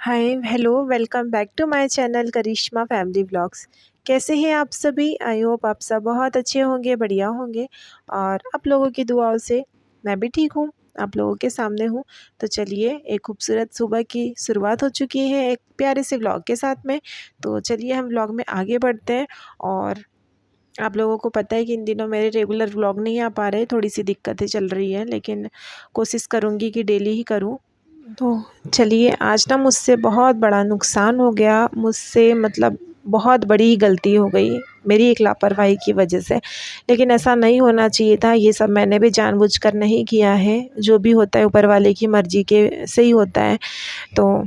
Hi hello welcome back to my channel Karishma family vlogs. कैसे हैं आप सभी? आई होप आप सब बहुत अच्छे होंगे, बढ़िया होंगे और आप लोगों की दुआओं से मैं भी ठीक हूँ, आप लोगों के सामने हूँ। तो चलिए, एक खूबसूरत सुबह की शुरुआत हो चुकी है एक प्यारे से व्लॉग के साथ में। तो चलिए हम व्लॉग में आगे बढ़ते हैं। और आप लोगों को पता है कि इन दिनों मेरे रेगुलर व्लॉग नहीं आ पा रहे, थोड़ी सी दिक्कतें चल रही हैं, लेकिन कोशिश करूँगी कि डेली ही करूँ। तो चलिए, आज ना मुझसे बहुत बड़ा नुकसान हो गया, मुझसे मतलब बहुत बड़ी ही गलती हो गई मेरी एक लापरवाही की वजह से। लेकिन ऐसा नहीं होना चाहिए था, ये सब मैंने भी जानबूझकर नहीं किया है, जो भी होता है ऊपर वाले की मर्ज़ी के से ही होता है। तो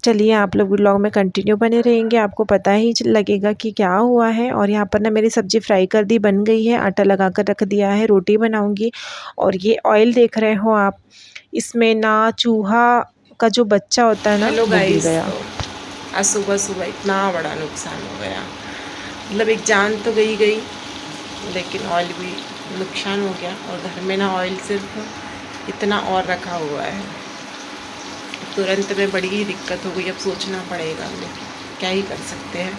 चलिए, आप लोग व्लॉग में कंटिन्यू बने रहेंगे, आपको पता ही लगेगा कि क्या हुआ है। और यहाँ पर ना मेरी सब्ज़ी फ्राई कर दी, बन गई है, आटा लगा कर रख दिया है, रोटी बनाऊँगी। और ये ऑयल देख रहे हो आप, इसमें ना चूहा का जो बच्चा होता है ना, हेलो वो गिर गाइस। गया। तो आज सुबह सुबह इतना बड़ा नुकसान हो गया, मतलब एक जान तो गई, लेकिन ऑयल भी नुकसान हो गया। और घर में ना ऑयल सिर्फ इतना और रखा हुआ है, तुरंत में बड़ी ही दिक्कत हो गई। अब सोचना पड़ेगा, लेकिन क्या ही कर सकते हैं।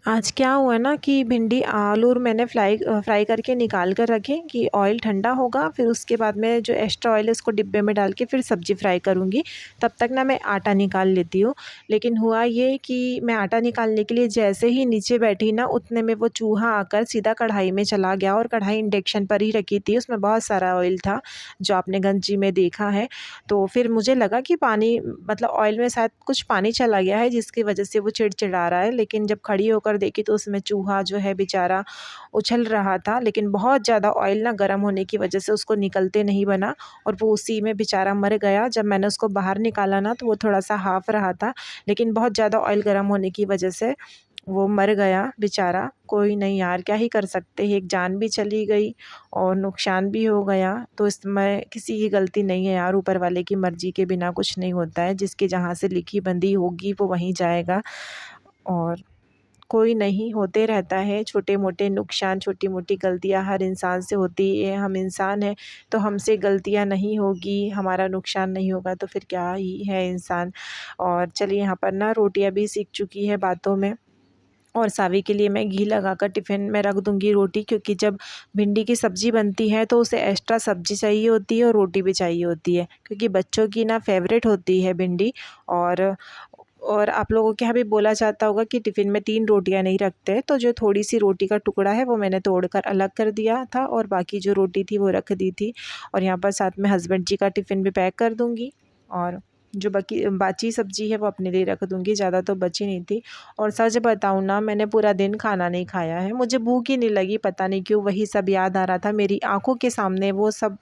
आज क्या हुआ ना कि भिंडी आलू और मैंने फ्राई करके निकाल कर रखे कि ऑयल ठंडा होगा, फिर उसके बाद में जो एक्स्ट्रा ऑयल है उसको डिब्बे में डाल के फिर सब्ज़ी फ्राई करूँगी। तब तक ना मैं आटा निकाल लेती हूँ। लेकिन हुआ ये कि मैं आटा निकालने के लिए जैसे ही नीचे बैठी ना, उतने में वो चूहा आकर सीधा कढ़ाई में चला गया। और कढ़ाई इंडक्शन पर ही रखी थी, उसमें बहुत सारा ऑयल था, जो आपने गंजी में देखा है। तो फिर मुझे लगा कि पानी मतलब ऑयल में शायद कुछ पानी चला गया है, जिसकी वजह से वो चिड़चिड़ा रहा है। लेकिन जब खड़ी होकर देखी तो उसमें चूहा जो है बेचारा उछल रहा था, लेकिन बहुत ज़्यादा ऑयल ना गर्म होने की वजह से उसको निकलते नहीं बना, और वो उसी में बेचारा मर गया। जब मैंने उसको बाहर निकाला ना, तो वो थोड़ा सा हाफ रहा था, लेकिन बहुत ज़्यादा ऑयल गर्म होने की वजह से वो मर गया बेचारा। कोई नहीं यार, क्या ही कर सकते हैं, एक जान भी चली गई और नुकसान भी हो गया। तो इसमें किसी की गलती नहीं है यार, ऊपर वाले की मर्ज़ी के बिना कुछ नहीं होता है, जिसकी जहाँ से लिखी बंधी होगी वो वहीं जाएगा। और कोई नहीं, होते रहता है छोटे-मोटे नुकसान, छोटी-मोटी गलतियाँ हर इंसान से होती है। हम इंसान हैं, तो हमसे गलतियाँ नहीं होगी, हमारा नुकसान नहीं होगा तो फिर क्या ही है इंसान। और चलिए, यहाँ पर ना रोटियाँ भी सीख चुकी है बातों में। और सावी के लिए मैं घी लगाकर टिफ़िन में रख दूँगी रोटी, क्योंकि जब भिंडी की सब्ज़ी बनती है तो उसे एक्स्ट्रा सब्ज़ी चाहिए होती है और रोटी भी चाहिए होती है, क्योंकि बच्चों की ना फ़ेवरेट होती है भिंडी। और आप लोगों के यहाँ भी बोला जाता होगा कि टिफ़िन में 3 रोटियाँ नहीं रखते, तो जो थोड़ी-सी रोटी का टुकड़ा है वो मैंने तोड़कर अलग कर दिया था, और बाकी जो रोटी थी वो रख दी थी। और यहाँ पर साथ में हस्बैंड जी का टिफ़िन भी पैक कर दूँगी, और जो बाची सब्ज़ी है वो अपने लिए रख दूँगी, ज़्यादा तो बची नहीं थी। और सच बताऊँ ना, मैंने पूरा दिन खाना नहीं खाया है, मुझे भूख ही नहीं लगी, पता नहीं क्यों वही सब याद आ रहा था। मेरी आँखों के सामने वो सब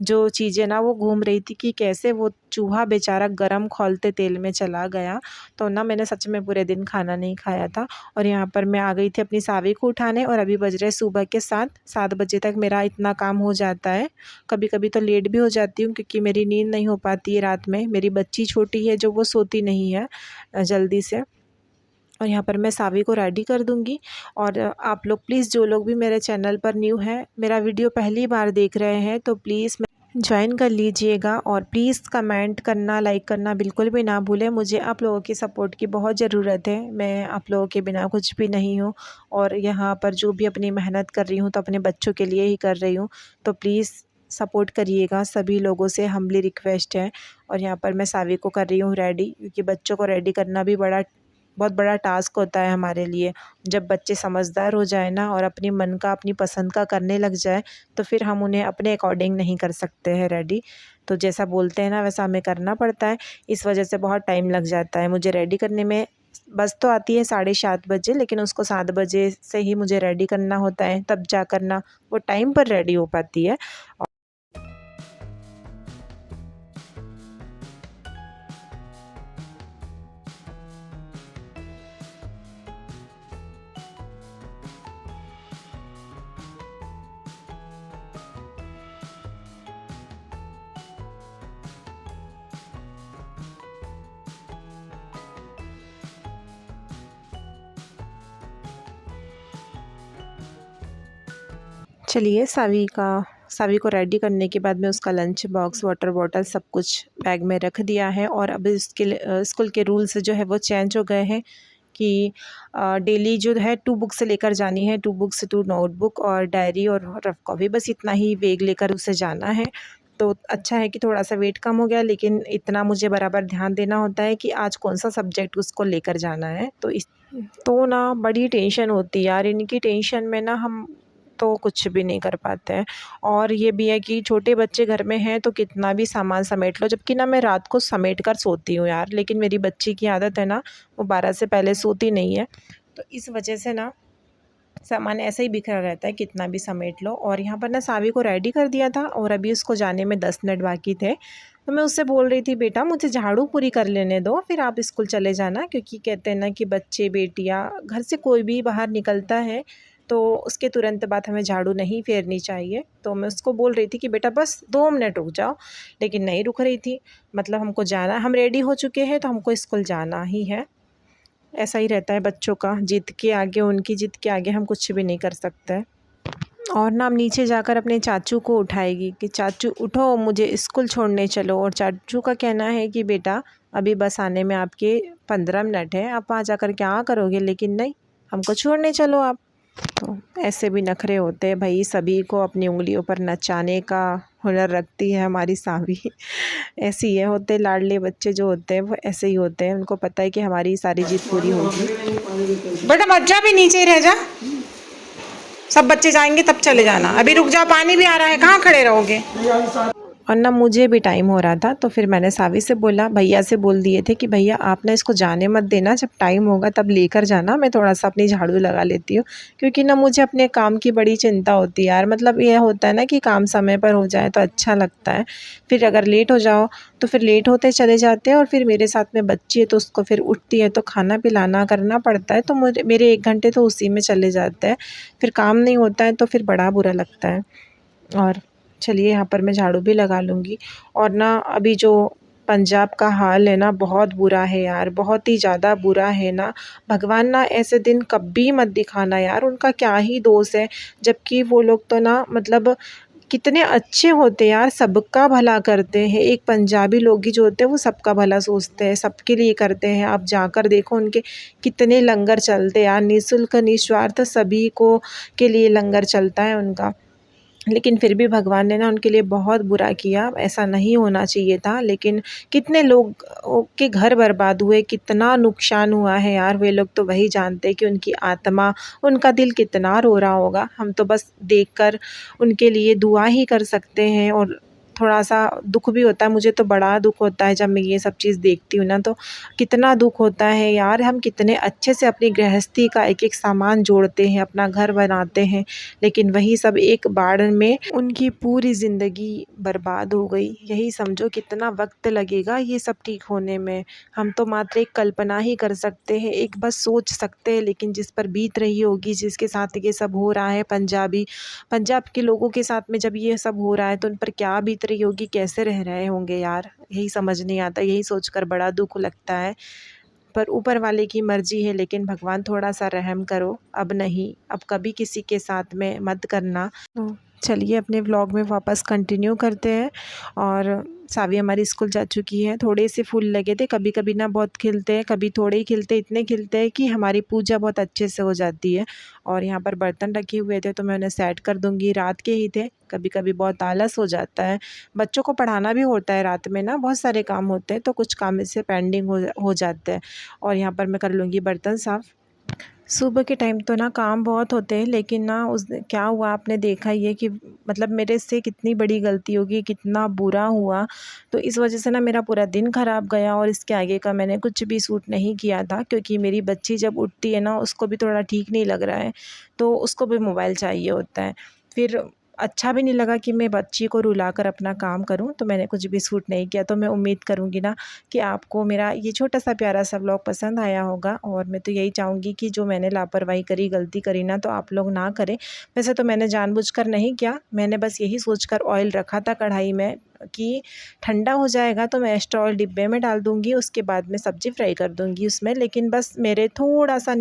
जो चीज़ें ना वो घूम रही थी कि कैसे वो चूहा बेचारा गरम खौलते तेल में चला गया। तो ना मैंने सच में पूरे दिन खाना नहीं खाया था। और यहाँ पर मैं आ गई थी अपनी सावी को उठाने, और अभी बज रहे सुबह के 7 बजे तक मेरा इतना काम हो जाता है। कभी-कभी तो लेट भी हो जाती हूँ, क्योंकि मेरी नींद नहीं हो पाती है रात में। मेरी बच्ची छोटी है जो वो सोती नहीं है जल्दी से। और यहाँ पर मैं सावी को रेडी कर दूँगी। और आप लोग प्लीज़, जो लोग भी मेरे चैनल पर न्यू हैं, मेरा वीडियो पहली बार देख रहे हैं, तो प्लीज़ जॉइन कर लीजिएगा। और प्लीज़ कमेंट करना, लाइक करना बिल्कुल भी ना भूलें। मुझे आप लोगों की सपोर्ट की बहुत ज़रूरत है, मैं आप लोगों के बिना कुछ भी नहीं हूँ। और यहाँ पर जो भी अपनी मेहनत कर रही हूँ तो अपने बच्चों के लिए ही कर रही हूँ। तो प्लीज़ सपोर्ट करिएगा, सभी लोगों से हम्बली रिक्वेस्ट है। और यहाँ पर मैं सावी को कर रही हूँ रेडी, क्योंकि बच्चों को रेडी करना भी बहुत बड़ा टास्क होता है हमारे लिए। जब बच्चे समझदार हो जाए ना, और अपनी मन का, अपनी पसंद का करने लग जाए, तो फिर हम उन्हें अपने अकॉर्डिंग नहीं कर सकते हैं रेडी। तो जैसा बोलते हैं ना, वैसा हमें करना पड़ता है। इस वजह से बहुत टाइम लग जाता है मुझे रेडी करने में। बस तो आती है 7:30 बजे, लेकिन उसको 7 बजे से ही मुझे रेडी करना होता है, तब जा कर ना वो टाइम पर रेडी हो पाती है। चलिए, सावी को रेडी करने के बाद में उसका लंच बॉक्स, वाटर बॉटल सब कुछ बैग में रख दिया है। और अब इसके स्कूल के रूल्स जो है वो चेंज हो गए हैं कि डेली जो है 2 बुक्स लेकर जानी है, 2 बुक्स 2 नोटबुक और डायरी और रफ कॉपी, बस इतना ही बैग लेकर उसे जाना है। तो अच्छा है कि थोड़ा सा वेट कम हो गया, लेकिन इतना मुझे बराबर ध्यान देना होता है कि आज कौन सा सब्जेक्ट उसको लेकर जाना है। तो ना बड़ी टेंशन होती है यार, इनकी टेंशन में ना हम तो कुछ भी नहीं कर पाते हैं। और ये भी है कि छोटे बच्चे घर में हैं तो कितना भी सामान समेट लो, जबकि ना मैं रात को समेट कर सोती हूँ यार, लेकिन मेरी बच्ची की आदत है ना, वो 12 से पहले सोती नहीं है। तो इस वजह से ना सामान ऐसे ही बिखरा रहता है कितना भी समेट लो। और यहाँ पर ना सावी को रेडी कर दिया था और अभी उसको जाने में 10 मिनट बाकी थे। तो मैं उससे बोल रही थी, बेटा मुझे झाड़ू पूरी कर लेने दो, फिर आप स्कूल चले जाना, क्योंकि कहते हैं ना कि बच्चे बेटियाँ घर से कोई भी बाहर निकलता है तो उसके तुरंत बाद हमें झाड़ू नहीं फेरनी चाहिए। तो मैं उसको बोल रही थी कि बेटा बस 2 मिनट रुक जाओ, लेकिन नहीं रुक रही थी। मतलब हमको जाना, हम रेडी हो चुके हैं तो हमको स्कूल जाना ही है। ऐसा ही रहता है बच्चों का, जिद के आगे, उनकी जिद के आगे हम कुछ भी नहीं कर सकते। और ना हम नीचे जाकर अपने चाचू को उठाएगी कि चाचू उठो, मुझे स्कूल छोड़ने चलो। और चाचू का कहना है कि बेटा अभी बस आने में आपके 15 मिनट है, आप वहाँ जाकर क्या करोगे, लेकिन नहीं, हमको छोड़ने चलो आप। तो ऐसे भी नखरे होते हैं भाई, सभी को अपनी उंगलियों पर नचाने का हुनर रखती है हमारी सावी। ऐसे ही है, होते लाडले बच्चे जो होते हैं वो ऐसे ही होते हैं, उनको पता है कि हमारी सारी जिद पूरी होगी। बेटा मत जा, भी नीचे ही रह जा, सब बच्चे जाएंगे तब चले जाना, अभी रुक जाओ, पानी भी आ रहा है, कहाँ खड़े रहोगे। और ना मुझे भी टाइम हो रहा था, तो फिर मैंने सावी से बोला, भैया से बोल दिए थे कि भैया आप ना इसको जाने मत देना, जब टाइम होगा तब लेकर जाना, मैं थोड़ा सा अपनी झाड़ू लगा लेती हूँ। क्योंकि ना मुझे अपने काम की बड़ी चिंता होती है यार, मतलब ये होता है ना कि काम समय पर हो जाए तो अच्छा लगता है, फिर अगर लेट हो जाओ तो फिर लेट होते चले जाते हैं। और फिर मेरे साथ में बच्ची है तो उसको फिर उठती है तो खाना पिलाना करना पड़ता है, तो मेरे 1 घंटे तो उसी में चले जाते हैं, फिर काम नहीं होता है तो फिर बड़ा बुरा लगता है। और चलिए यहाँ पर मैं झाड़ू भी लगा लूँगी। और ना अभी जो पंजाब का हाल है ना, बहुत बुरा है यार, बहुत ही ज़्यादा बुरा है ना। भगवान ना ऐसे दिन कभी मत दिखाना यार, उनका क्या ही दोष है, जबकि वो लोग तो ना मतलब कितने अच्छे होते हैं यार, सबका भला करते हैं। एक पंजाबी लोग ही जो होते हैं वो सबका भला सोचते हैं, सबके लिए करते हैं। आप जाकर देखो उनके कितने लंगर चलते हैं यार, निःशुल्क निस्वार्थ सभी को के लिए लंगर चलता है उनका। लेकिन फिर भी भगवान ने ना उनके लिए बहुत बुरा किया, ऐसा नहीं होना चाहिए था। लेकिन कितने लोग के घर बर्बाद हुए, कितना नुकसान हुआ है यार, वे लोग तो वही जानते हैं कि उनकी आत्मा, उनका दिल कितना रो रहा होगा। हम तो बस देखकर उनके लिए दुआ ही कर सकते हैं। और थोड़ा सा दुख भी होता है, मुझे तो बड़ा दुख होता है जब मैं ये सब चीज़ देखती हूँ ना, तो कितना दुख होता है यार। हम कितने अच्छे से अपनी गृहस्थी का एक एक सामान जोड़ते हैं, अपना घर बनाते हैं, लेकिन वही सब एक बाढ़ में उनकी पूरी ज़िंदगी बर्बाद हो गई। यही समझो कितना वक्त लगेगा ये सब ठीक होने में। हम तो मात्र एक कल्पना ही कर सकते हैं, एक बस सोच सकते हैं, लेकिन जिस पर बीत रही होगी, जिसके साथ ये सब हो रहा है, पंजाब के लोगों के साथ में जब ये सब हो रहा है तो उन पर क्या बीत रही होगी, कैसे रह रहे होंगे यार, यही समझ नहीं आता। यही सोचकर बड़ा दुख लगता है। पर ऊपर वाले की मर्ज़ी है, लेकिन भगवान थोड़ा सा रहम करो, अब नहीं, अब कभी किसी के साथ में मत करना। तो चलिए अपने व्लॉग में वापस कंटिन्यू करते हैं। और सावी हमारी स्कूल जा चुकी है। थोड़े से फूल लगे थे, कभी कभी ना बहुत खिलते हैं, कभी थोड़े ही खिलते, इतने खिलते हैं कि हमारी पूजा बहुत अच्छे से हो जाती है। और यहाँ पर बर्तन रखे हुए थे तो मैं उन्हें सेट कर दूँगी, रात के ही थे, कभी कभी बहुत आलस हो जाता है। बच्चों को पढ़ाना भी होता है रात में ना, बहुत सारे काम होते हैं, तो कुछ काम इससे पेंडिंग हो जाते हैं। और यहाँ पर मैं कर लूँगी बर्तन साफ़। सुबह के टाइम तो ना काम बहुत होते हैं, लेकिन ना उस क्या हुआ आपने देखा ही है कि मतलब मेरे से कितनी बड़ी गलती होगी, कितना बुरा हुआ। तो इस वजह से ना मेरा पूरा दिन ख़राब गया, और इसके आगे का मैंने कुछ भी शूट नहीं किया था, क्योंकि मेरी बच्ची जब उठती है ना, उसको भी थोड़ा ठीक नहीं लग रहा है, तो उसको भी मोबाइल चाहिए होता है। फिर अच्छा भी नहीं लगा कि मैं बच्ची को रुलाकर अपना काम करूं, तो मैंने कुछ भी शूट नहीं किया। तो मैं उम्मीद करूंगी ना कि आपको मेरा ये छोटा सा प्यारा सा व्लॉग पसंद आया होगा। और मैं तो यही चाहूँगी कि जो मैंने लापरवाही करी, गलती करी ना, तो आप लोग ना करें। वैसे तो मैंने जानबूझकर नहीं किया, मैंने बस यही सोचकर ऑयल रखा था कढ़ाई में कि ठंडा हो जाएगा तो मैं एक्स्ट्रा ऑयल डिब्बे में डाल दूँगी, उसके बाद में सब्ज़ी फ्राई कर दूँगी उसमें। लेकिन बस मेरे थोड़ा सा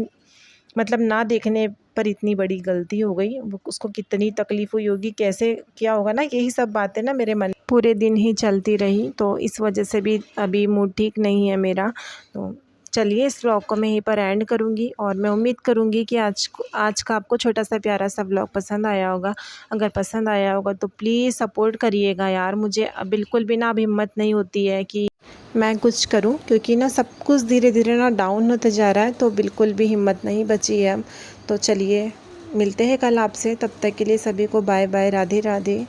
मतलब ना देखने पर इतनी बड़ी गलती हो गई। वो उसको कितनी तकलीफ़ हुई होगी, कैसे किया होगा ना, यही सब बातें ना मेरे मन पूरे दिन ही चलती रही, तो इस वजह से भी अभी मूड ठीक नहीं है मेरा। तो चलिए इस व्लॉग को मैं यहीं पर एंड करूँगी और मैं उम्मीद करूँगी कि आज का आपको छोटा-सा प्यारा-सा व्लॉग पसंद आया होगा। अगर पसंद आया होगा तो प्लीज़ सपोर्ट करिएगा यार। मुझे बिल्कुल भी ना अब हिम्मत नहीं होती है कि मैं कुछ करूं, क्योंकि ना सब कुछ धीरे-धीरे ना डाउन होते जा रहा है, तो बिल्कुल भी हिम्मत नहीं बची है अब। तो चलिए मिलते हैं कल आपसे, तब तक के लिए सभी को बाय बाय, राधे राधे।